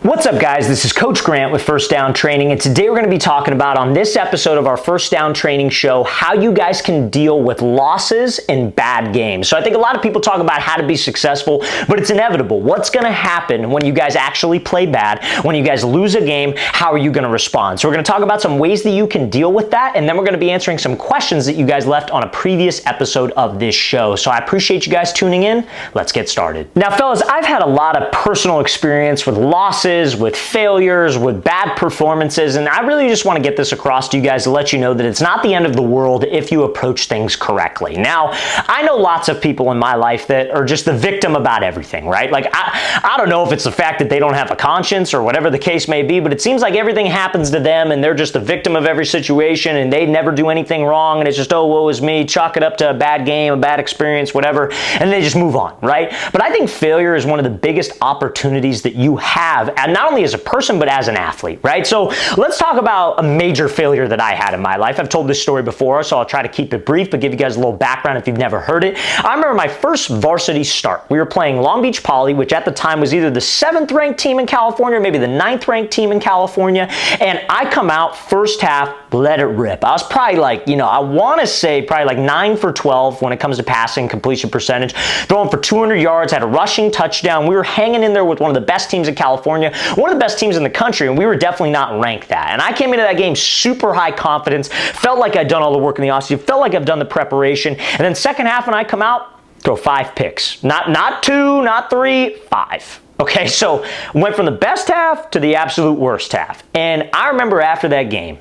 What's up, guys? This is Coach Grant with First Down Training, and today we're going to be talking about, on this episode of our First Down Training show, how you guys can deal with losses in bad games. So I think a lot of people talk about how to be successful, but it's inevitable. What's going to happen when you guys actually play bad? When you guys lose a game, how are you going to respond? So we're going to talk about some ways that you can deal with that, and then we're going to be answering some questions that you guys left on a previous episode of this show. So I appreciate you guys tuning in. Let's get started. Now, fellas, I've had a lot of personal experience with losses, with failures, with bad performances, and I really just want to get this across to you guys to let you know that it's not the end of the world if you approach things correctly. Now, I know lots of people in my life that are just the victim about everything, right? Like, I don't know if it's the fact that they don't have a conscience or whatever the case may be, but it seems like everything happens to them and they're just a victim of every situation and they never do anything wrong and it's just, oh, woe is me, chalk it up to a bad game, a bad experience, whatever, and they just move on, right? But I think failure is one of the biggest opportunities that you have, and not only as a person, but as an athlete, right? So let's talk about a major failure that I had in my life. I've told this story before, so I'll try to keep it brief, but give you guys a little background if you've never heard it. I remember my first varsity start. We were playing Long Beach Poly, which at the time was either the 7th ranked team in California, or maybe the 9th ranked team in California, and I come out first half, let it rip. I was probably like, I want to say probably like 9 for 12 when it comes to passing completion percentage, throwing for 200 yards, had a rushing touchdown. We were hanging in there with one of the best teams in California, one of the best teams in the country, and we were definitely not ranked that. And I came into that game super high confidence, felt like I'd done all the work in the offseason, felt like I've done the preparation, and then second half when I come out, throw 5 picks. Not 2, not 3, 5. Okay, so went from the best half to the absolute worst half. And I remember after that game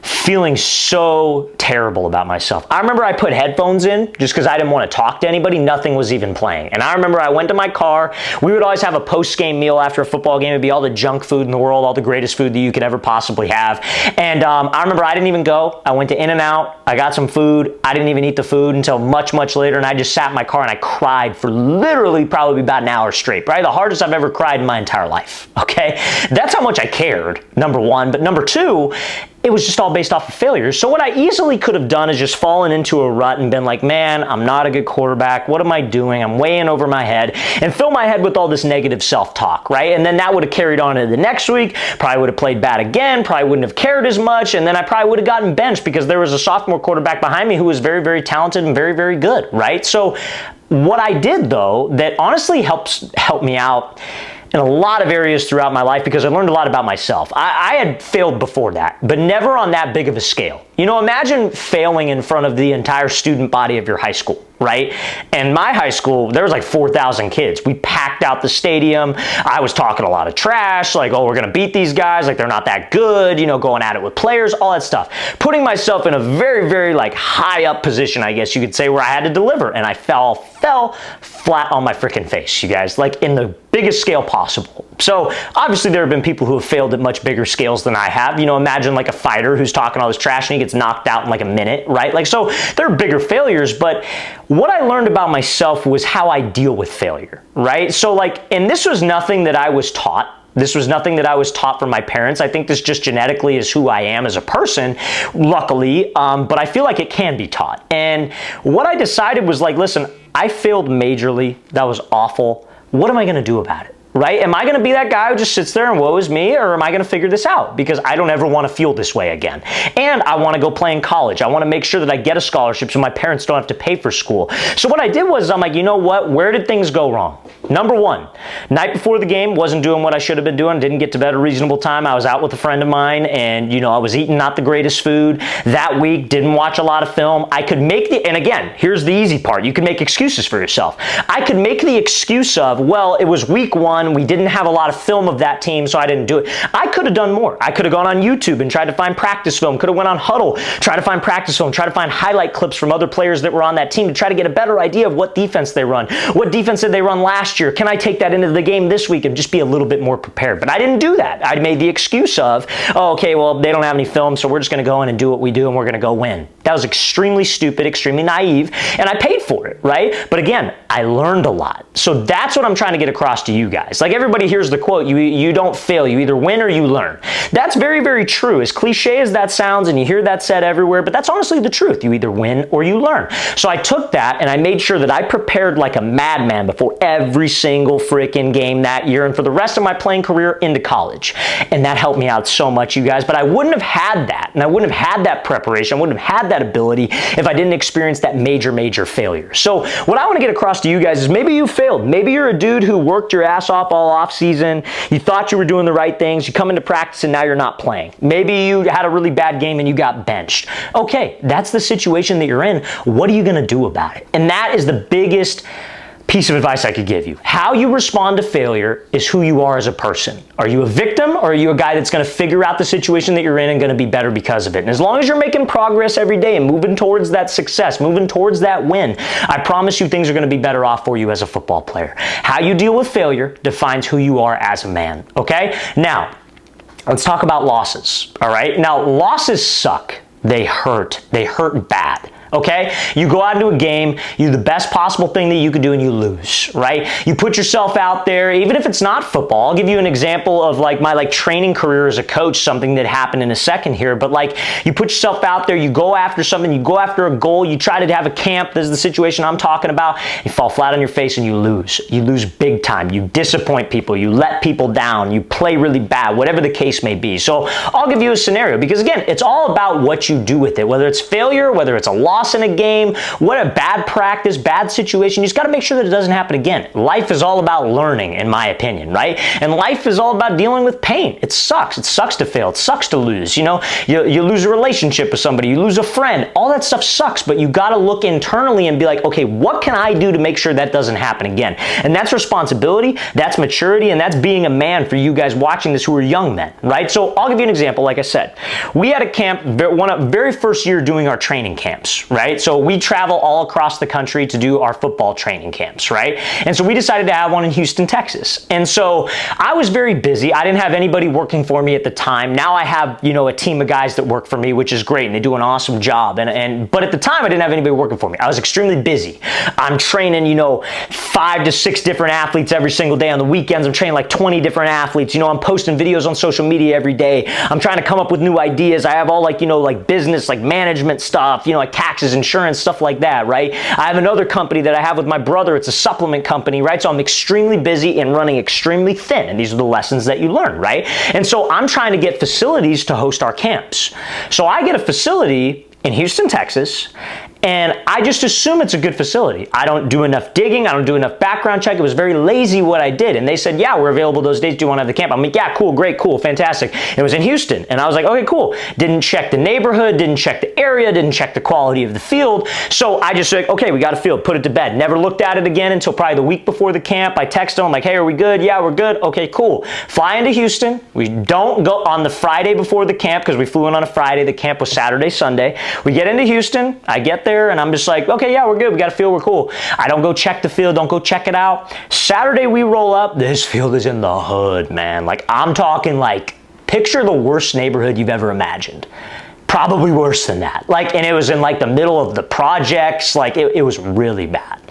feeling so terrible about myself. I remember I put headphones in just because I didn't want to talk to anybody. Nothing was even playing. And I remember I went to my car. We would always have a post-game meal after a football game. It'd be all the junk food in the world, all the greatest food that you could ever possibly have. And I remember I didn't even go. I went to In-N-Out. I got some food. I didn't even eat the food until much, much later. And I just sat in my car and I cried for literally probably about an hour straight. Probably the hardest I've ever cried in my entire life. Okay? That's how much I cared, number one. But number two, it was just all based off of failures. So what I easily could have done is just fallen into a rut and been like, man, I'm not a good quarterback. What am I doing? I'm way in over my head, and fill my head with all this negative self-talk, right? And then that would have carried on into the next week. Probably would have played bad again. Probably wouldn't have cared as much. And then I probably would have gotten benched because there was a sophomore quarterback behind me who was very, very talented and very, very good, right? So what I did, though, that honestly helped me out in a lot of areas throughout my life, because I learned a lot about myself. I had failed before that, but never on that big of a scale. Imagine failing in front of the entire student body of your high school, right? And my high school, there was like 4,000 kids. We packed out the stadium. I was talking a lot of trash, like, oh, we're gonna beat these guys, like they're not that good, going at it with players, all that stuff. Putting myself in a very, very like high up position, I guess you could say, where I had to deliver, and I fell flat on my freaking face, you guys, like in the biggest scale possible. So obviously there have been people who have failed at much bigger scales than I have. Imagine like a fighter who's talking all this trash and he gets knocked out in like a minute, right? Like, so there are bigger failures, but what I learned about myself was how I deal with failure, right? So like, and this was nothing that I was taught. This was nothing that I was taught from my parents. I think this just genetically is who I am as a person, luckily, but I feel like it can be taught. And what I decided was like, listen, I failed majorly. That was awful. What am I going to do about it? Right? Am I going to be that guy who just sits there and woe is me, or am I going to figure this out? Because I don't ever want to feel this way again. And I want to go play in college. I want to make sure that I get a scholarship so my parents don't have to pay for school. So what I did was, I'm like, you know what? Where did things go wrong? Number one, night before the game, wasn't doing what I should have been doing, didn't get to bed at a reasonable time. I was out with a friend of mine and, I was eating not the greatest food. That week, didn't watch a lot of film. I could make and again, here's the easy part. You can make excuses for yourself. I could make the excuse of, well, it was week 1. We didn't have a lot of film of that team, so I didn't do it. I could have done more. I could have gone on YouTube and tried to find practice film, could have went on Huddle, try to find practice film, try to find highlight clips from other players that were on that team to try to get a better idea of what defense they run. What defense did they run last year? Can I take that into the game this week and just be a little bit more prepared? But I didn't do that. I made the excuse of, oh, okay, well, they don't have any film, so we're just going to go in and do what we do and we're going to go win. That was extremely stupid, extremely naive, and I paid for it, right? But again, I learned a lot. So that's what I'm trying to get across to you guys. guys. Like everybody hears the quote, you don't fail, you either win or you learn. That's very, very true. As cliche as that sounds, and you hear that said everywhere, but that's honestly the truth. You either win or you learn. So I took that and I made sure that I prepared like a madman before every single freaking game that year and for the rest of my playing career into college. And that helped me out so much, you guys, but I wouldn't have had that, and I wouldn't have had that preparation, I wouldn't have had that ability if I didn't experience that major failure. So what I want to get across to you guys is maybe you failed. Maybe you're a dude who worked your ass off all off season. You thought you were doing the right things. You come into practice and now you're not playing. Maybe you had a really bad game and you got benched. Okay, that's the situation that you're in. What are you going to do about it? And that is the biggest piece of advice I could give you. How you respond to failure is who you are as a person. Are you a victim, or are you a guy that's going to figure out the situation that you're in and going to be better because of it? And as long as you're making progress every day and moving towards that success, moving towards that win, I promise you things are going to be better off for you as a football player. How you deal with failure defines who you are as a man, okay? Now, let's talk about losses, all right? Now, losses suck. They hurt. They hurt bad. Okay? You go out into a game, you do the best possible thing that you could do and you lose, right? You put yourself out there, even if it's not football. I'll give you an example of like my training career as a coach, something that happened in a second here, but like you put yourself out there, you go after something, you go after a goal, you try to have a camp, this is the situation I'm talking about, you fall flat on your face and you lose. You lose big time. You disappoint people, you let people down, you play really bad, whatever the case may be. So I'll give you a scenario because again, it's all about what you do with it, whether it's failure, whether it's a loss in a game, what a bad practice, bad situation. You just got to make sure that it doesn't happen again. Life is all about learning, in my opinion, right? And life is all about dealing with pain. It sucks. It sucks to fail. It sucks to lose. You know, you lose a relationship with somebody, you lose a friend. All that stuff sucks, but you got to look internally and be like, okay, what can I do to make sure that doesn't happen again? And that's responsibility, that's maturity, and that's being a man for you guys watching this who are young men, right? So I'll give you an example. Like I said, we had a camp, very first year doing our training camps, right? So we travel all across the country to do our football training camps, right? And so we decided to have one in Houston, Texas. And so I was very busy. I didn't have anybody working for me at the time. Now I have, you know, a team of guys that work for me, which is great, and they do an awesome job. But at the time, I didn't have anybody working for me. I was extremely busy. I'm training, you know, 5 to 6 different athletes every single day. On the weekends, I'm training like 20 different athletes. You know, I'm posting videos on social media every day. I'm trying to come up with new ideas. I have all like, you know, like business, like management stuff, you know, like taxes, insurance, stuff like that, right? I have another company that I have with my brother. It's a supplement company, right? So I'm extremely busy and running extremely thin. And these are the lessons that you learn, right? And so I'm trying to get facilities to host our camps. So I get a facility in Houston, Texas, and I just assume it's a good facility. I don't do enough digging. I don't do enough background check. It was very lazy what I did. And they said, yeah, we're available those days. Do you want to have the camp? I'm like, yeah, cool, great, cool, fantastic. It was in Houston. And I was like, okay, cool. Didn't check the neighborhood, didn't check the area, didn't check the quality of the field. So I just said, okay, we got a field, put it to bed. Never looked at it again until probably the week before the camp. I texted them, like, hey, are we good? Yeah, we're good. Okay, cool. Fly into Houston. We don't go on the Friday before the camp because we flew in on a Friday. The camp was Saturday, Sunday. We get into Houston. I get there and I'm just like, okay, yeah, we're good. We got a field. We're cool. I don't go check the field. Don't go check it out. Saturday we roll up. This field is in the hood, man. Like I'm talking like picture the worst neighborhood you've ever imagined. Probably worse than that. Like, and it was in like the middle of the projects. Like it was really bad.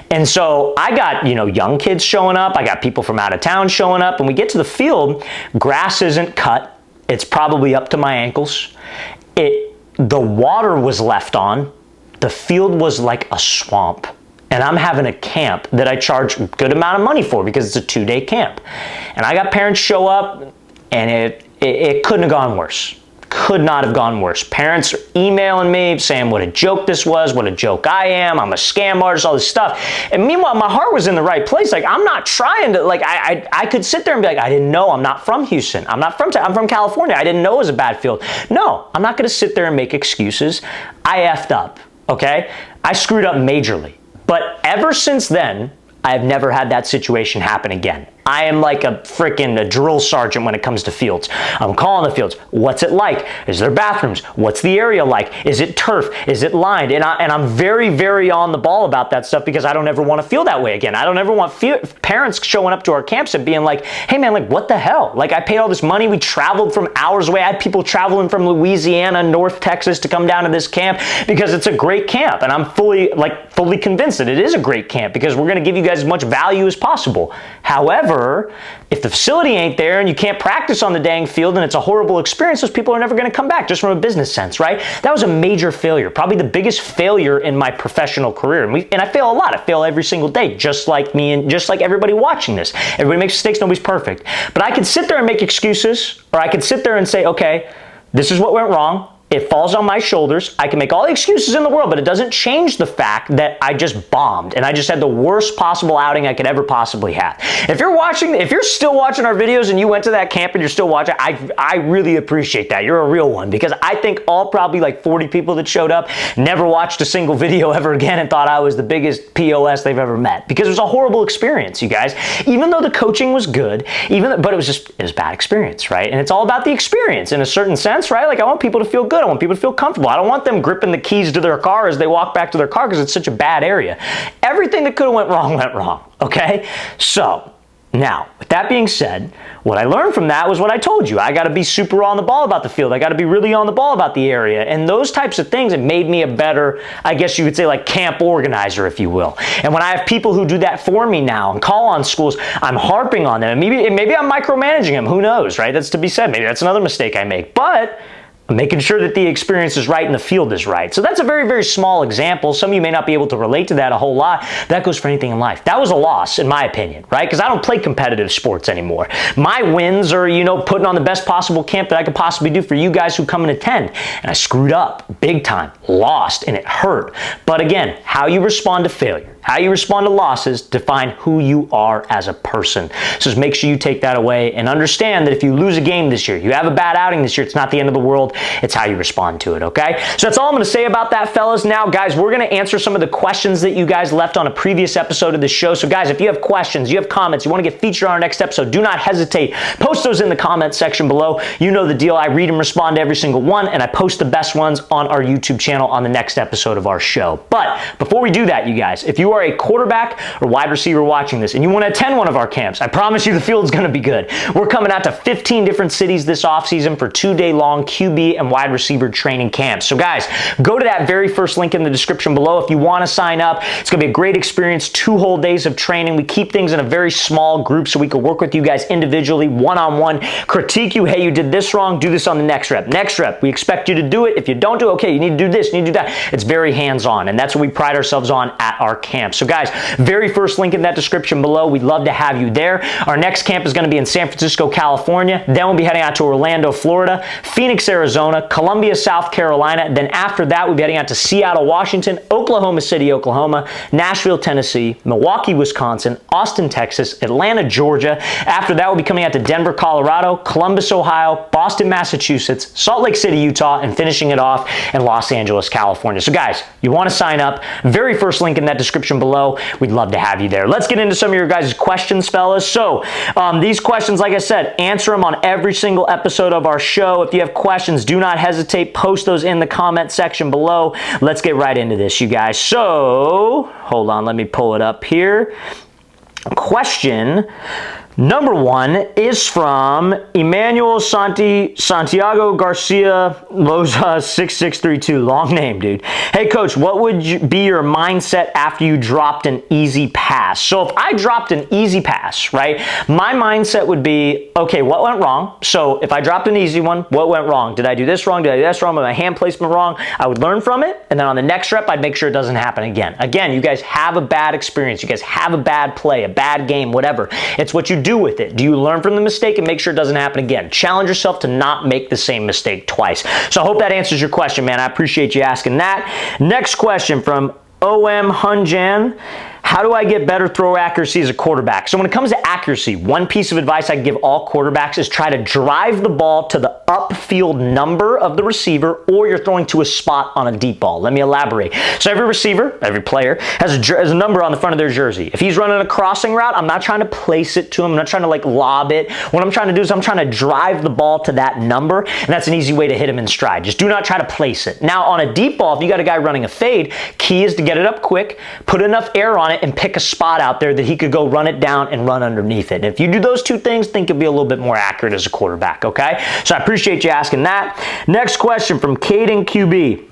And so I got, you know, young kids showing up. I got people from out of town showing up and we get to the field. Grass isn't cut. It's probably up to my ankles. The water was left on. The field was like a swamp. And I'm having a camp that I charge a good amount of money for because it's a 2-day camp. And I got parents show up and it couldn't have gone worse. Could not have gone worse. Parents are emailing me saying what a joke this was, what a joke I am, I'm a scam artist, all this stuff. And meanwhile, my heart was in the right place. Like, I'm not trying to, like, I could sit there and be like, I didn't know, I'm not from Houston. I'm from California. I didn't know it was a bad field. No, I'm not going to sit there and make excuses. I effed up, okay? I screwed up majorly. But ever since then, I have never had that situation happen again. I am like a drill sergeant when it comes to fields. I'm calling the fields. What's it like? Is there bathrooms? What's the area like? Is it turf? Is it lined? And I'm very, very on the ball about that stuff because I don't ever want to feel that way again. I don't ever want parents showing up to our camps and being like, hey man, like what the hell? Like I paid all this money. We traveled from hours away. I had people traveling from Louisiana, North Texas to come down to this camp because it's a great camp. And I'm fully convinced that it is a great camp because we're going to give you guys as much value as possible. However, Or if the facility ain't there and you can't practice on the dang field and it's a horrible experience, those people are never going to come back, just from a business sense, right? That was a major failure, probably the biggest failure in my professional career. And I fail a lot. I fail every single day, just like me and just like everybody watching this. Everybody makes mistakes, nobody's perfect. But I could sit there and make excuses, or I could sit there and say, okay, this is what went wrong. It falls on my shoulders. I can make all the excuses in the world, but it doesn't change the fact that I just bombed and I just had the worst possible outing I could ever possibly have. If you're still watching our videos and you went to that camp and you're still watching, I really appreciate that. You're a real one, because I think all probably like 40 people that showed up never watched a single video ever again and thought I was the biggest POS they've ever met, because it was a horrible experience, you guys. Even though the coaching was good, but it was a bad experience, right? And it's all about the experience in a certain sense, right? Like, I want people to feel good. I want people to feel comfortable. I don't want them gripping the keys to their car as they walk back to their car because it's such a bad area. Everything that could have went wrong, okay? So, now, with that being said, what I learned from that was what I told you. I got to be super on the ball about the field. I got to be really on the ball about the area. And those types of things, it made me a better, I guess you could say, like camp organizer, if you will. And when I have people who do that for me now and call on schools, I'm harping on them. And maybe I'm micromanaging them. Who knows, right? That's to be said. Maybe that's another mistake I make. But making sure that the experience is right and the field is right. So that's a very, very small example. Some of you may not be able to relate to that a whole lot. That goes for anything in life. That was a loss, in my opinion, right? Because I don't play competitive sports anymore. My wins are, putting on the best possible camp that I could possibly do for you guys who come and attend. And I screwed up big time, lost, and it hurt. But again, how you respond to failure, how you respond to losses define who you are as a person. So just make sure you take that away and understand that if you lose a game this year, you have a bad outing this year, it's not the end of the world. It's how you respond to it, okay? So that's all I'm going to say about that, fellas. Now, guys, we're going to answer some of the questions that you guys left on a previous episode of the show. So, guys, if you have questions, you have comments, you want to get featured on our next episode, do not hesitate. Post those in the comment section below. You know the deal. I read and respond to every single one, and I post the best ones on our YouTube channel on the next episode of our show. But before we do that, you guys, if you are a quarterback or wide receiver watching this and you want to attend one of our camps, I promise you the field's going to be good. We're coming out to 15 different cities this offseason for 2-day-long QB and wide receiver training camps. So guys, go to that very first link in the description below if you want to sign up. It's going to be a great experience, 2 whole days of training. We keep things in a very small group so we can work with you guys individually, one-on-one, critique you. Hey, you did this wrong, do this on the next rep. Next rep, we expect you to do it. If you don't do it, okay, you need to do this, you need to do that. It's very hands-on, and that's what we pride ourselves on at our camp. So guys, very first link in that description below. We'd love to have you there. Our next camp is going to be in San Francisco, California. Then we'll be heading out to Orlando, Florida, Phoenix, Arizona, Columbia, South Carolina. Then after that, we'll be heading out to Seattle, Washington, Oklahoma City, Oklahoma, Nashville, Tennessee, Milwaukee, Wisconsin, Austin, Texas, Atlanta, Georgia. After that, we'll be coming out to Denver, Colorado, Columbus, Ohio, Boston, Massachusetts, Salt Lake City, Utah, and finishing it off in Los Angeles, California. So guys, you want to sign up, very first link in that description below. We'd love to have you there. Let's get into some of your guys' questions, fellas. So these questions, like I said, answer them on every single episode of our show. If you have questions, do not hesitate. Post those in the comment section below. Let's get right into this, you guys. So, hold on, let me pull it up here. Question number 1 is from Emmanuel Santiago Garcia Loza 6632. Long name, dude. Hey, coach, what would be your mindset after you dropped an easy pass? So if I dropped an easy pass, right, my mindset would be, okay, what went wrong? So if I dropped an easy one, what went wrong? Did I do this wrong? Did I do this wrong? Was my hand placement wrong? I would learn from it, and then on the next rep, I'd make sure it doesn't happen again. Again, you guys have a bad experience. You guys have a bad play, a bad game, whatever. It's what you do with it. Do you learn from the mistake and make sure it doesn't happen again? Challenge yourself to not make the same mistake twice. So I hope that answers your question, man. I appreciate you asking that. Next question from OM Hunjan. How do I get better throw accuracy as a quarterback? So when it comes to accuracy, one piece of advice I give all quarterbacks is try to drive the ball to the upfield number of the receiver, or you're throwing to a spot on a deep ball. Let me elaborate. So every receiver, every player has a number on the front of their jersey. If he's running a crossing route, I'm not trying to place it to him. I'm not trying to like lob it. What I'm trying to do is I'm trying to drive the ball to that number, and that's an easy way to hit him in stride. Just do not try to place it. Now on a deep ball, if you got a guy running a fade, key is to get it up quick, put enough air on it, and pick a spot out there that he could go run it down and run underneath it. And if you do those 2 things, think you'll be a little bit more accurate as a quarterback, okay? So I appreciate you asking that. Next question from Caden QB.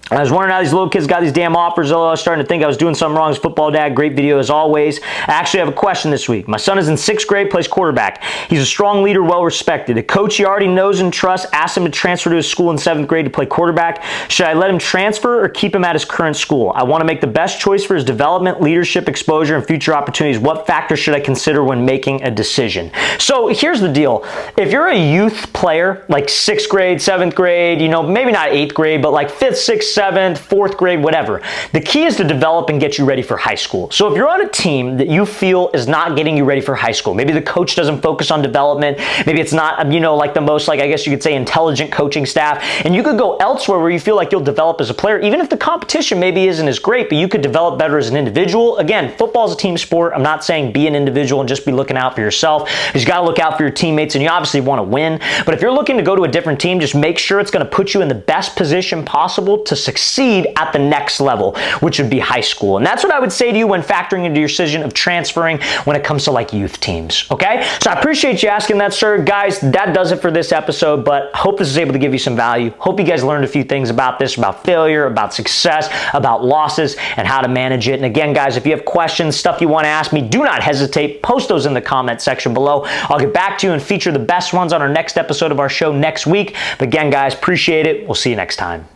I was wondering how these little kids got these damn offers. I was starting to think I was doing something wrong as football dad. Great video as always. I actually have a question this week. My son is in 6th grade, plays quarterback. He's a strong leader, well respected. A coach he already knows and trusts asked him to transfer to his school in 7th grade to play quarterback. Should I let him transfer or keep him at his current school? I want to make the best choice for his development, leadership, exposure, and future opportunities. What factors should I consider when making a decision? So here's the deal. If you're a youth player, like 6th grade, 7th grade, maybe not 8th grade, but like 5th, 6th, 7th, 4th grade, whatever. The key is to develop and get you ready for high school. So if you're on a team that you feel is not getting you ready for high school, maybe the coach doesn't focus on development, maybe it's not, like the most, I guess you could say, intelligent coaching staff, and you could go elsewhere where you feel like you'll develop as a player, even if the competition maybe isn't as great, but you could develop better as an individual. Again, football is a team sport. I'm not saying be an individual and just be looking out for yourself. You got to look out for your teammates, and you obviously want to win. But if you're looking to go to a different team, just make sure it's going to put you in the best position possible to succeed at the next level, which would be high school. And that's what I would say to you when factoring into your decision of transferring when it comes to like youth teams, okay? So I appreciate you asking that, sir. Guys, that does it for this episode, but I hope this is able to give you some value. Hope you guys learned a few things about this, about failure, about success, about losses, and how to manage it. And again, guys, if you have questions, stuff you want to ask me, do not hesitate. Post those in the comment section below. I'll get back to you and feature the best ones on our next episode of our show next week. But again, guys, appreciate it. We'll see you next time.